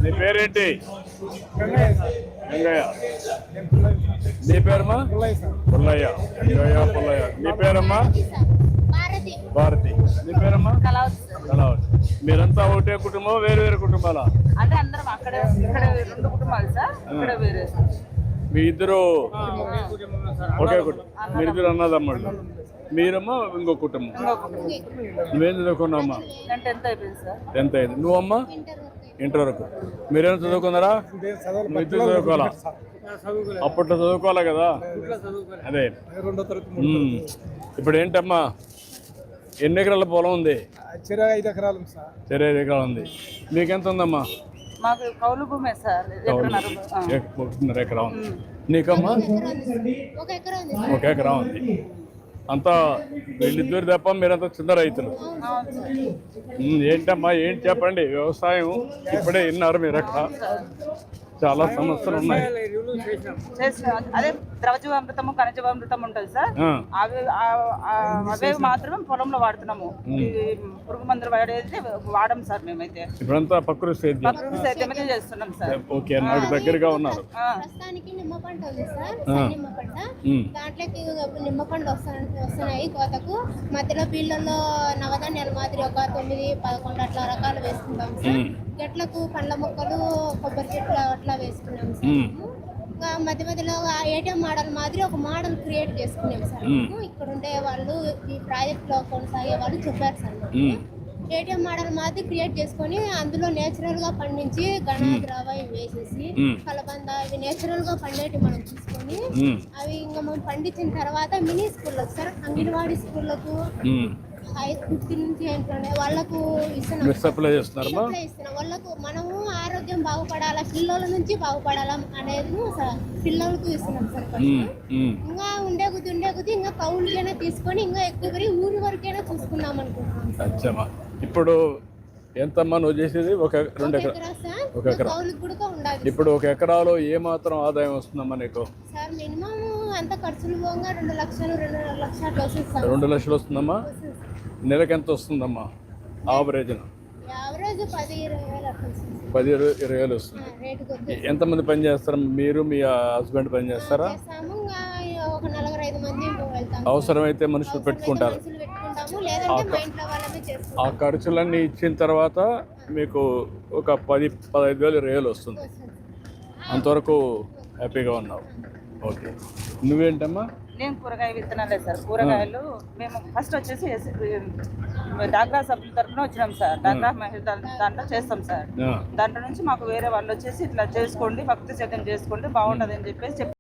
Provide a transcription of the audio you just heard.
నీ పేరేంటి? వెంగయ్య. నీ పేరమ్మా? పుల్లయ్య. వెంగయ్య పుల్లయ్య. నీ పేరమ్మా? భారతి. నీ పేరమ్మా? కళావతి. మీరంతా ఒకటే కుటుంబం, వేరు వేరు కుటుంబాలా? అంటే అందరం అక్కడ ఇక్కడ 2 కుటుంబాలు సార్, ఇక్కడ వేరే. మీ ఇద్దరు ఒకే కుటుంబం, మీరిద్దరు అన్నదమ్ముళ్ళు. మీరమ్మా ఇంకో కుటుంబం. నువ్వేం చదువుకున్నావమ్మా? 10th అయిపోయింది సార్. 10th అయింది. నువ్వమ్మా? ఇంటర్ వరకు. మీరేం చదువుకున్నారా? మీ ఇద్దరు చదువుకోవాలా? అప్పట్లో చదువుకోవాలా కదా. అదే ఇప్పుడు ఏంటమ్మా, ఎన్ని ఎకరాల పొలం ఉంది? 5 ఎకరాలు సార్. 5 ఎకరాలు ఉంది. మీకెంత ఉందమ్మా? మాకు కౌలు భూమే సార్, 1.5 ఎకరా ఉంది. నీకమ్మా? 1 ఎకరా ఉంది. అంతా వీళ్ళిద్దరు తప్ప మీరంతా చిన్న రైతులు. ఏంటమ్మా ఏంటి చెప్పండి. వ్యవసాయం ఇప్పుడే విన్నారు మీరు. అక్కడ చాలా సమస్యలు ఉన్నాయి. అదే ద్రవజీవామృతము, ఖనిజామృతం ఉంటుంది సార్. అవే మాత్రమే పొలంలో వాడుతున్నాము. పురుగు మందులు వాడేది వాడడం సార్. మేమైతే ఇప్పుడంతా ప్రకృతి సేద్యమే చేస్తున్నాం సార్. ఓకే, నాకు దగ్గరగా ఉన్నారు. ప్రస్తుతానికి నిమ్మ పంట ఉంది సార్, నిమ్మ పంట. దాంట్లోకి నిమ్మ పంట వస్తున్నాయి కోతకు. మధ్యలో పిల్లల్లో నవధాన్యాల మాదిరి ఒక 9-11 అట్లా రకాలు వేసుకుంటాం సార్. చెట్లకు పండ్ల మొక్కలు, కొబ్బరి చెట్లు అట్లా వేసుకున్నాం సార్. మధ్య మధ్యలో ఏటీఎం మోడల్ మాదిరి ఒక మోడల్ క్రియేట్ చేసుకున్నాం సార్. ఇక్కడ ఉండే వాళ్ళు, ఈ ప్రాజెక్ట్ లో కొనసాగే వాళ్ళు చెప్పారు సార్. ఏటీఎం మోడల్ మాదిరి క్రియేట్ చేసుకొని అందులో నేచురల్ గా పండించి గణాద్రవ వేసేసి కలబంద ఇవి నేచురల్ గా పండేటి మనం తీసుకొని అవి ఇంకా మనం పండించిన తర్వాత మినీ స్కూళ్ళకు సార్, అంగన్వాడీ స్కూళ్ళకు 5th నుంచి ఏంటంటే వాళ్ళకు ఇస్తున్నాం. వాళ్ళకు మనము ఆరోగ్యం బాగుపడాలా, పిల్లల నుంచి బాగుపడాలా అనేది పిల్లలకు ఇస్తున్నాం సార్. ఇంకా ఉండే కొద్ది ఇంకా కౌలుకైనా తీసుకొని ఇంకా ఎక్కువ పెరిగి ఊరి వరకైనా చూసుకున్నాం అనుకుంటున్నాం. ఇప్పుడు ఎంతమ్మా నువ్వు చేసేది? 2 ఎకరా. ఇప్పుడు 1 ఎకరాలో ఏ మాత్రం ఆదాయం వస్తుందమ్మా నీకు? సార్ మినిమం అంత ఖర్చులు పోగా 2 లక్షలు 2.5 లక్షలు అట్లా వస్తుంది సార్. 2 లక్షలు వస్తుందమ్మా. నెలకు ఎంత వస్తుందమ్మా యావరేజ్? 10-20 వేలు వస్తుంది. ఎంతమంది పని చేస్తారా? మీరు మీ హస్బెండ్ పని చేస్తారా? ఒక 4-5 మంది అవసరమైతే మనుషులు పెట్టుకుంటారు. ఆ ఖర్చులన్నీ ఇచ్చిన తర్వాత మీకు ఒక 10-15 వేలు వస్తుంది. అంతవరకు హ్యాపీగా ఉన్నావు. ఓకే, నువ్వేంటమ్మా? నేను కూరగాయ విత్తనాలే సార్. కూరగాయలు మేము ఫస్ట్ వచ్చేసి డాక్రా సభ్యుల తరఫున వచ్చినాం సార్. డాక్రా మహిళ దాంట్లో చేస్తాం సార్. దాంట్లో నుంచి మాకు వేరే వాళ్ళు వచ్చేసి ఇట్లా చేసుకోండి, భక్తి సేద్యం చేసుకోండి బాగుంటుంది అని చెప్పేసి